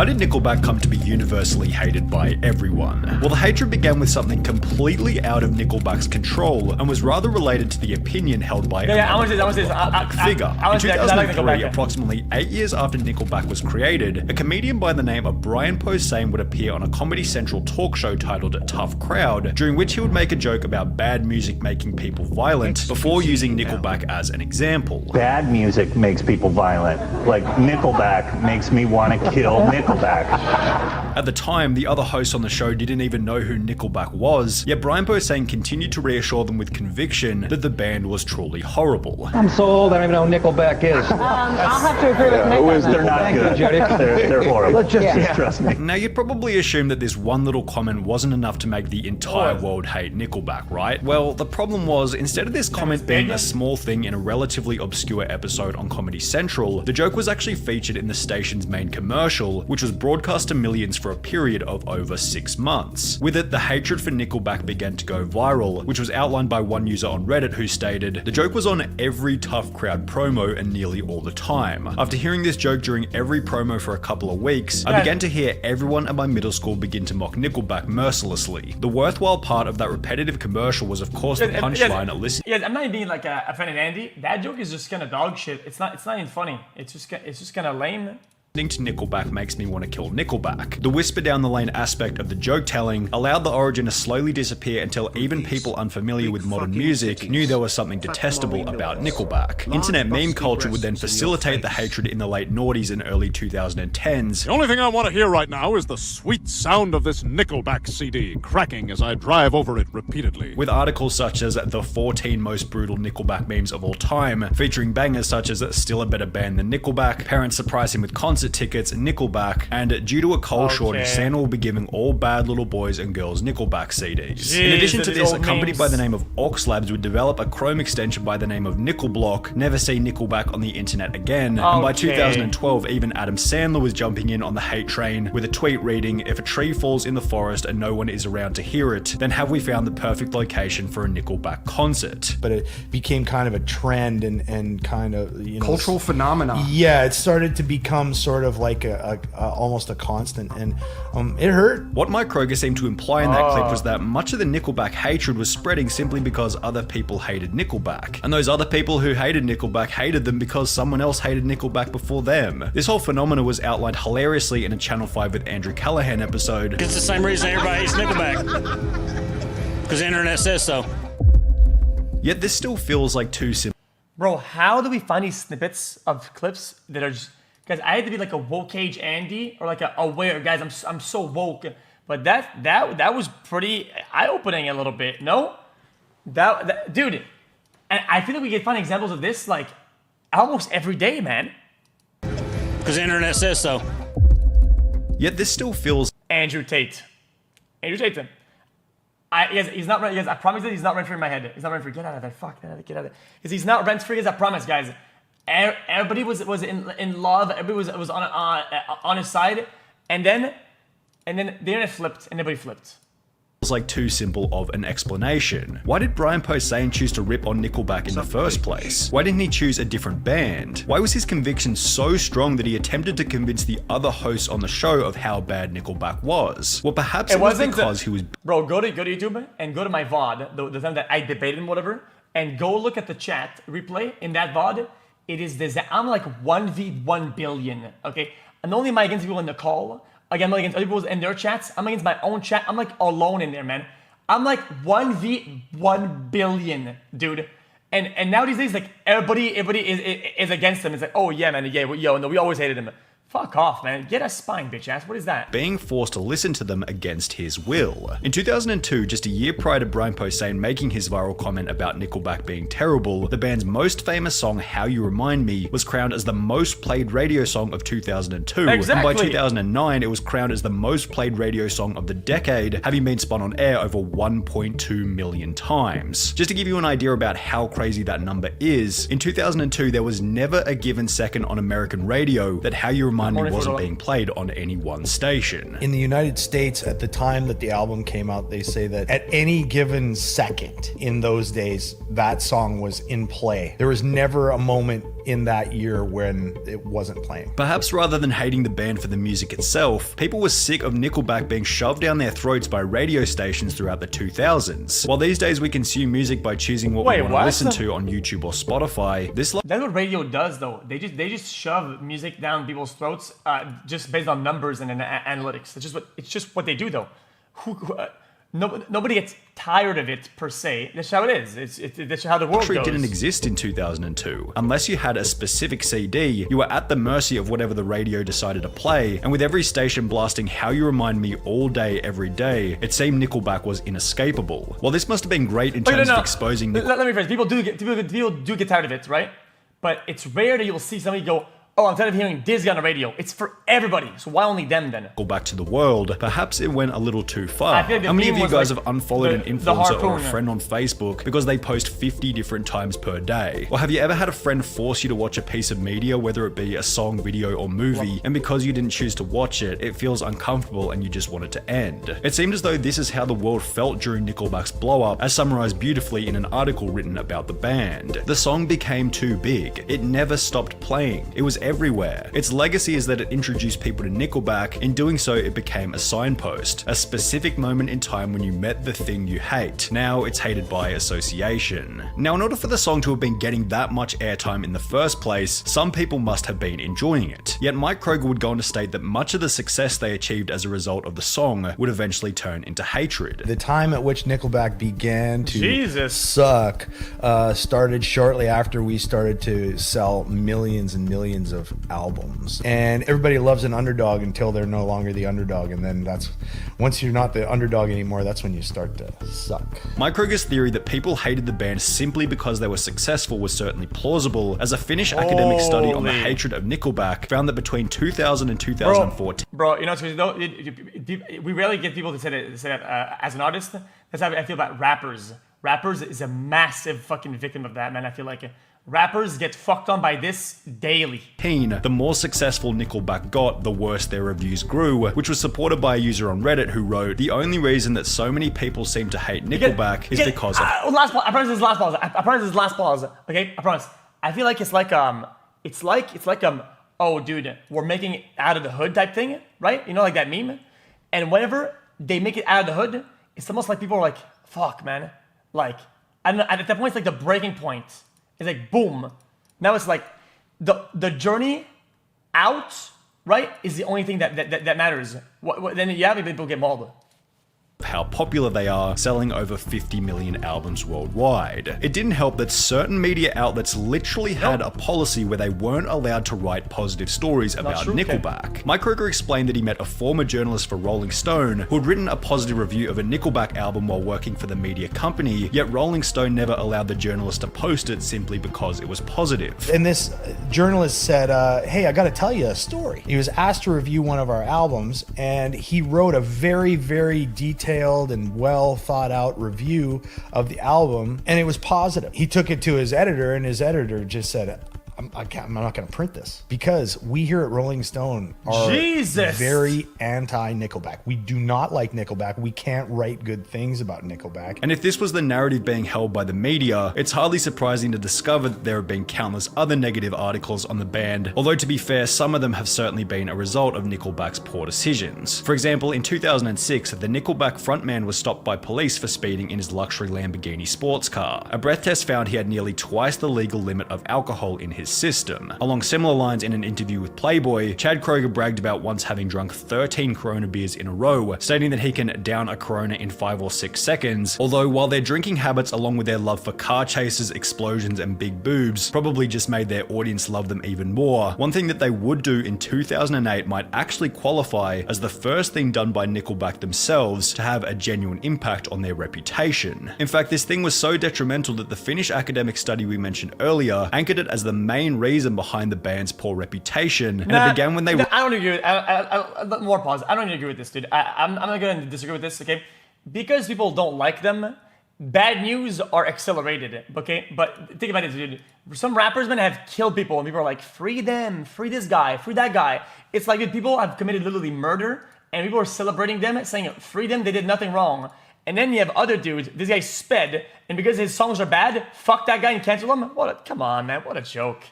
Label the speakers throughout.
Speaker 1: How did Nickelback come to be universally hated by everyone? Well, the hatred began with something completely out of Nickelback's control and was rather related to the opinion held by
Speaker 2: figure.
Speaker 1: In 2003, approximately 8 years after Nickelback was created, a comedian by the name of Brian Posehn would appear on a Comedy Central talk show titled Tough Crowd, during which he would make a joke about bad music making people violent before using Nickelback as an example.
Speaker 3: Bad music makes people violent. Like Nickelback makes me want to kill Nickelback.
Speaker 1: At the time, the other hosts on the show didn't even know who Nickelback was, yet Brian Posehn continued to reassure them with conviction that the band was truly horrible.
Speaker 4: I'm so old, I don't even know who Nickelback is.
Speaker 5: I'll have to agree with Nick.
Speaker 3: They're not good. They're horrible.
Speaker 4: Let's just
Speaker 3: trust me.
Speaker 1: Now, you'd probably assume that this one little comment wasn't enough to make the entire world hate Nickelback, right? Well, the problem was, instead of this comment being a small thing in a relatively obscure episode on Comedy Central, the joke was actually featured in the station's main commercial, which was broadcast to millions for a period of over 6 months. With it, the hatred for Nickelback began to go viral, which was outlined by one user on Reddit who stated, "The joke was on every Tough Crowd promo and nearly all the time. After hearing this joke during every promo for a couple of weeks, I began to hear everyone at my middle school begin to mock Nickelback mercilessly. The worthwhile part of that repetitive commercial was of course the punchline at listen."
Speaker 2: Yes, I'm not even being like a friend of Andy. That joke is just kind of dog shit. It's not even funny. It's just kind of lame.
Speaker 1: Listening to Nickelback makes me want to kill Nickelback. The whisper down the lane aspect of the joke telling allowed the origin to slowly disappear until even people unfamiliar with modern music knew there was something detestable about Nickelback. Internet meme culture would then facilitate the hatred in the late noughties and early 2010s.
Speaker 6: The only thing I want to hear right now is the sweet sound of this Nickelback CD cracking as I drive over it repeatedly.
Speaker 1: With articles such as the 14 most brutal Nickelback memes of all time, featuring bangers such as still a better band than Nickelback, parents surprise him with concert tickets, Nickelback, and due to a coal shortage, Santa will be giving all bad little boys and girls Nickelback CDs.
Speaker 2: Jeez,
Speaker 1: in addition to this, a company
Speaker 2: memes
Speaker 1: by the name of Labs would develop a Chrome extension by the name of Nickelblock, never see Nickelback on the internet again, and by 2012, even Adam Sandler was jumping in on the hate train with a tweet reading, "If a tree falls in the forest and no one is around to hear it, then have we found the perfect location for a Nickelback concert?"
Speaker 7: But it became kind of a trend and kind of, you know,
Speaker 8: cultural phenomenon.
Speaker 7: Yeah, it started to become sort of like almost a constant, and it hurt.
Speaker 1: What Mike Kroger seemed to imply in that clip was that much of the Nickelback hatred was spreading simply because other people hated Nickelback, and those other people who hated Nickelback hated them because someone else hated Nickelback before them. This whole phenomenon was outlined hilariously in a Channel 5 with Andrew Callahan episode.
Speaker 9: It's the same reason everybody hates Nickelback, because the internet says so.
Speaker 1: Yet this still feels like too simple.
Speaker 2: Bro, how do we find these snippets of clips that are just... Guys, I had to be like a woke age Andy or like a aware guys. I'm so woke, but that was pretty eye-opening a little bit. No, that dude, and I feel like we can find examples of this like almost every day, man.
Speaker 9: Because the internet says so.
Speaker 1: Yet this still feels.
Speaker 2: Andrew Tate. He's not rent. Guys, I promise that he's not rent free in my head. He's not rent free. Get out of there. Fuck. Get out of there. Because he's not rent free. Guys, I promise, guys. Everybody was in love. Everybody was on his side, and then the internet flipped, and everybody flipped.
Speaker 1: Feels like too simple of an explanation. Why did Brian Posehn choose to rip on Nickelback in the first place? Why didn't he choose a different band? Why was his conviction so strong that he attempted to convince the other hosts on the show of how bad Nickelback was? Well, perhaps it was because he was.
Speaker 2: Bro, go to YouTube and go to my VOD, the time that I debated and whatever, and go look at the chat replay in that VOD. It is this. I'm like 1v1 billion. Okay, I'm only against people in the call. Again, I'm against other people in their chats. I'm against my own chat. I'm like alone in there, man. I'm like 1v1 billion, dude. And now these days, like everybody is against him. It's like, oh yeah, man, yeah, no, we always hated him. Fuck off, man. Get a spine, bitch ass. What is that?
Speaker 1: Being forced to listen to them against his will. In 2002, just a year prior to Brian Posehn making his viral comment about Nickelback being terrible, the band's most famous song, How You Remind Me, was crowned as the most played radio song of 2002.
Speaker 2: Exactly.
Speaker 1: And by 2009, it was crowned as the most played radio song of the decade, having been spun on air over 1.2 million times. Just to give you an idea about how crazy that number is, in 2002, there was never a given second on American radio that How You Remind Me wasn't being played on any one station.
Speaker 7: In the United States, at the time that the album came out, they say that at any given second in those days, that song was in play. There was never a moment in that year when it wasn't playing.
Speaker 1: Perhaps rather than hating the band for the music itself, people were sick of Nickelback being shoved down their throats by radio stations throughout the 2000s. While these days we consume music by choosing what we want to listen to on YouTube or Spotify, that's
Speaker 2: what radio does, though. They just shove music down people's throats just based on numbers and analytics. It's just what they do, though. Nobody gets tired of it per se. That's how it is. That's how the world goes.
Speaker 1: Didn't exist in 2002. Unless you had a specific CD, you were at the mercy of whatever the radio decided to play, and with every station blasting How You Remind Me all day, every day, it seemed Nickelback was inescapable. While this must have been great in terms of exposing
Speaker 2: Let me rephrase. People do get tired of it, right? But it's rare that you'll see somebody go, oh, I'm tired of hearing this guy on the radio. It's for everybody. So why only them then?
Speaker 1: Back to the world, perhaps it went a little too far.
Speaker 2: Like
Speaker 1: How many of you guys have unfollowed an influencer or a
Speaker 2: harpoon.
Speaker 1: friend on Facebook because they post 50 different times per day? Or have you ever had a friend force you to watch a piece of media, whether it be a song, video, or movie, and because you didn't choose to watch it, it feels uncomfortable and you just want it to end? It seemed as though this is how the world felt during Nickelback's blow-up, as summarized beautifully in an article written about the band. The song became too big. It never stopped playing. It was everywhere. Its legacy is that it introduced people to Nickelback. In doing so, it became a signpost, a specific moment in time when you met the thing you hate. Now it's hated by association. Now, in order for the song to have been getting that much airtime in the first place, some people must have been enjoying it. Yet Mike Kroger would go on to state that much of the success they achieved as a result of the song would eventually turn into hatred.
Speaker 7: The time at which Nickelback began to suck started shortly after we started to sell millions and millions of albums. And everybody loves an underdog until they're no longer the underdog, and then once you're not the underdog anymore, that's when you start to suck.
Speaker 1: Mike Kroger's theory that people hated the band simply because they were successful was certainly plausible, as a Finnish academic study on the hatred of Nickelback found that between 2000 and 2014...
Speaker 2: Bro, you know, we rarely get people to say that as an artist. That's how I feel about rappers. Rappers is a massive fucking victim of that, man. I feel like rappers get fucked on by this daily.
Speaker 1: The more successful Nickelback got, the worse their reviews grew, which was supported by a user on Reddit who wrote, "The only reason that so many people seem to hate Nickelback is because of..."
Speaker 2: Last pause. I promise this is last pause. I promise this is last pause. Okay, I promise. I feel like it's like oh dude, we're making it out of the hood type thing, right? You know, like that meme. And whenever they make it out of the hood, it's almost like people are like, "Fuck, man!" Like, I don't know, at that point, it's like the breaking point. It's like boom. Now it's like the journey out, right, is the only thing that matters. Then you have people get mauled.
Speaker 1: How popular they are, selling over 50 million albums worldwide. It didn't help that certain media outlets literally had a policy where they weren't allowed to write positive stories about Nickelback. Mike Kroger explained that he met a former journalist for Rolling Stone who had written a positive review of a Nickelback album while working for the media company, yet Rolling Stone never allowed the journalist to post it simply because it was positive.
Speaker 7: And this journalist said, hey, I gotta tell you a story. He was asked to review one of our albums, and he wrote a very, very detailed and well thought out review of the album, and it was positive. He took it to his editor, and his editor just said, I'm not going to print this, because we here at Rolling Stone are very anti-Nickelback. We do not like Nickelback. We can't write good things about Nickelback.
Speaker 1: And if this was the narrative being held by the media, it's hardly surprising to discover that there have been countless other negative articles on the band, although to be fair, some of them have certainly been a result of Nickelback's poor decisions. For example, in 2006, the Nickelback frontman was stopped by police for speeding in his luxury Lamborghini sports car. A breath test found he had nearly twice the legal limit of alcohol in his system. Along similar lines, in an interview with Playboy, Chad Kroger bragged about once having drunk 13 Corona beers in a row, stating that he can down a Corona in 5 or 6 seconds, although while their drinking habits along with their love for car chases, explosions, and big boobs probably just made their audience love them even more, one thing that they would do in 2008 might actually qualify as the first thing done by Nickelback themselves to have a genuine impact on their reputation. In fact, this thing was so detrimental that the Finnish academic study we mentioned earlier anchored it as the main reason behind the band's poor reputation, and it began when they
Speaker 2: I don't agree with more pause. I don't agree with this, dude. I'm not going to disagree with this, okay? Because people don't like them, bad news are accelerated, okay? But think about it, dude. Some rappers, man, have killed people, and people are like, free them, free this guy, free that guy. It's like, dude, people have committed literally murder, and people are celebrating them, saying, free them, they did nothing wrong. And then you have other dudes, this guy sped, and because his songs are bad, fuck that guy and cancel him? Come on, man, what a joke.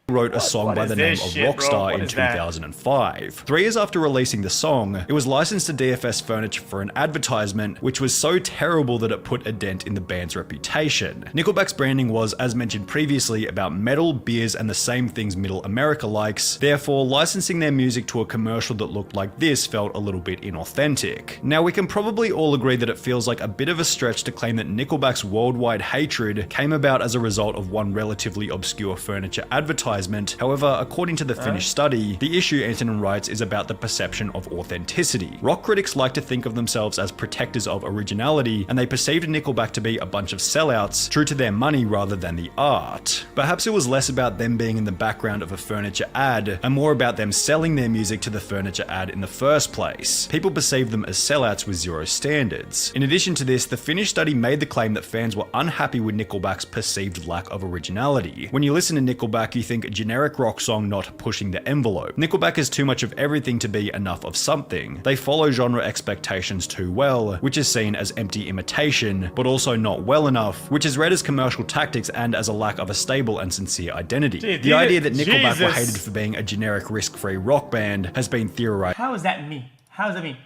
Speaker 1: wrote a song by the name of Rockstar in 2005. 3 years after releasing the song, it was licensed to DFS Furniture for an advertisement, which was so terrible that it put a dent in the band's reputation. Nickelback's branding was, as mentioned previously, about metal, beers, and the same things Middle America likes. Therefore, licensing their music to a commercial that looked like this felt a little bit inauthentic. Now, we can probably all agree that it feels like a bit of a stretch to claim that Nickelback's worldwide hatred came about as a result of one relatively obscure furniture advertisement. However, according to the Finnish study, the issue, Antonin writes, is about the perception of authenticity. Rock critics like to think of themselves as protectors of originality, and they perceived Nickelback to be a bunch of sellouts, true to their money rather than the art. Perhaps it was less about them being in the background of a furniture ad, and more about them selling their music to the furniture ad in the first place. People perceived them as sellouts with zero standards. In addition to this, the Finnish study made the claim that fans were unhappy with Nickelback's perceived lack of originality. When you listen to Nickelback, you think a generic rock song not pushing the envelope. Nickelback is too much of everything to be enough of something. They follow genre expectations too well, which is seen as empty imitation, but also not well enough, which is read as commercial tactics and as a lack of a stable and sincere identity. The idea that Nickelback were hated for being a generic risk-free rock band has been theorized.
Speaker 2: How is that me? How does that mean?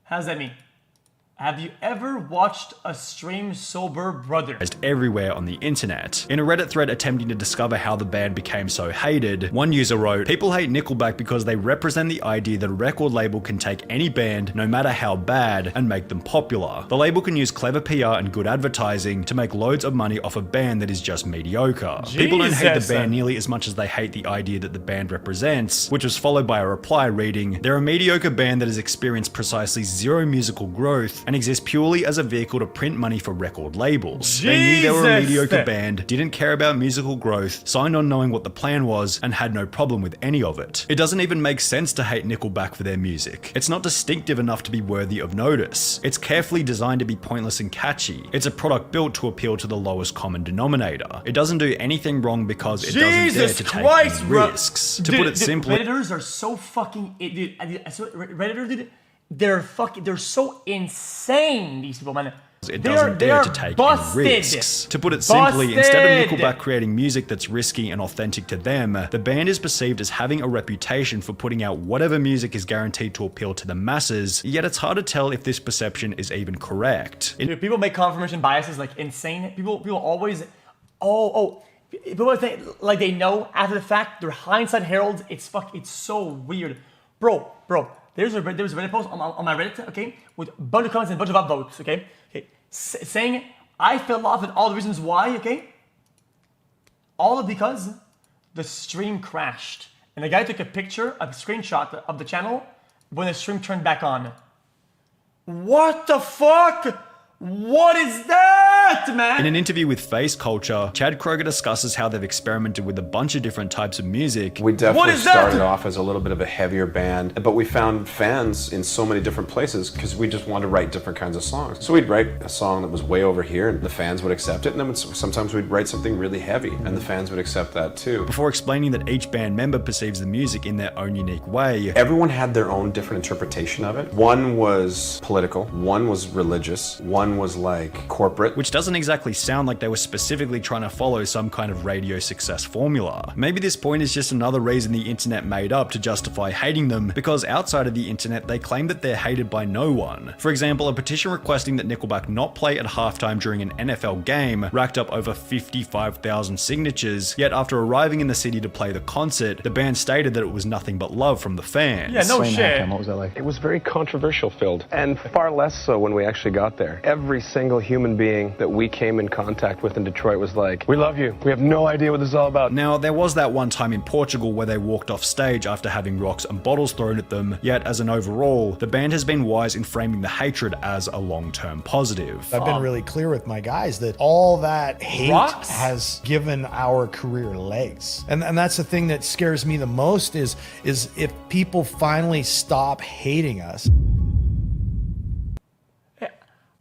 Speaker 2: How does that mean? Have you ever watched a stream Sober Brother?
Speaker 1: Everywhere on the internet. In a Reddit thread attempting to discover how the band became so hated, one user wrote, "People hate Nickelback because they represent the idea that a record label can take any band, no matter how bad, and make them popular. The label can use clever PR and good advertising to make loads of money off a band that is just mediocre. People don't hate the band nearly as much as they hate the idea that the band represents," which was followed by a reply reading, "They're a mediocre band that has experienced precisely zero musical growth and exists purely as a vehicle to print money for record labels. They knew they were a mediocre band, didn't care about musical growth, signed on knowing what the plan was, and had no problem with any of it. It doesn't even make sense to hate Nickelback for their music. It's not distinctive enough to be worthy of notice. It's carefully designed to be pointless and catchy. It's a product built to appeal to the lowest common denominator. It doesn't do anything wrong because it doesn't dare to take any risks." To put it simply,
Speaker 2: Redditors are so fucking... Redditors, dude, they're so insane, these people, man.
Speaker 1: It doesn't dare to take any risks. To put it simply, instead of Nickelback creating music that's risky and authentic to them, the band is perceived as having a reputation for putting out whatever music is guaranteed to appeal to the masses, yet it's hard to tell if this perception is even correct.
Speaker 2: Dude, people make confirmation biases like insane. People always... People think like they know after the fact. They're hindsight heralds. It's so weird. Bro. There's a Reddit post on my Reddit, okay, with a bunch of comments and a bunch of upvotes, okay, saying I fell off and all the reasons why, okay, all because the stream crashed, and the guy took a screenshot of the channel when the stream turned back on. What the fuck? What is that, man?
Speaker 1: In an interview with Face Culture, Chad Kroger discusses how they've experimented with a bunch of different types of music.
Speaker 8: We definitely started off as a little bit of a heavier band, but we found fans in so many different places because we just wanted to write different kinds of songs. So we'd write a song that was way over here and the fans would accept it, and then sometimes we'd write something really heavy and the fans would accept that too.
Speaker 1: Before explaining that each band member perceives the music in their own unique way.
Speaker 8: Everyone had their own different interpretation of it. One was political, one was religious, one was like corporate.
Speaker 1: Which doesn't exactly sound like they were specifically trying to follow some kind of radio success formula. Maybe this point is just another reason the internet made up to justify hating them, because outside of the internet they claim that they're hated by no one. For example, a petition requesting that Nickelback not play at halftime during an NFL game racked up over 55,000 signatures, yet after arriving in the city to play the concert, the band stated that it was nothing but love from the fans.
Speaker 2: Yeah, no shit.
Speaker 4: What was that like?
Speaker 10: It was very controversial filled, and far less so when we actually got there. Every single human being that we came in contact with in Detroit was like, "We love you. We have no idea what this is all about."
Speaker 1: Now, there was that one time in Portugal where they walked off stage after having rocks and bottles thrown at them, yet as an overall, the band has been wise in framing the hatred as a long-term positive.
Speaker 7: I've been really clear with my guys that all that hate has given our career legs. And that's the thing that scares me the most is if people finally stop hating us.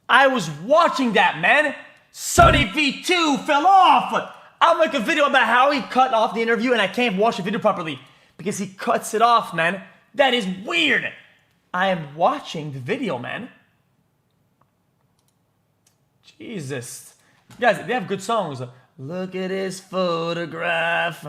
Speaker 2: I was watching that, man. Sonny V2 fell off. I'll make a video about how he cut off the interview and I can't watch the video properly because he cuts it off, man. That is weird. I am watching the video, man. Jesus. Guys, they have good songs. Look at his photograph.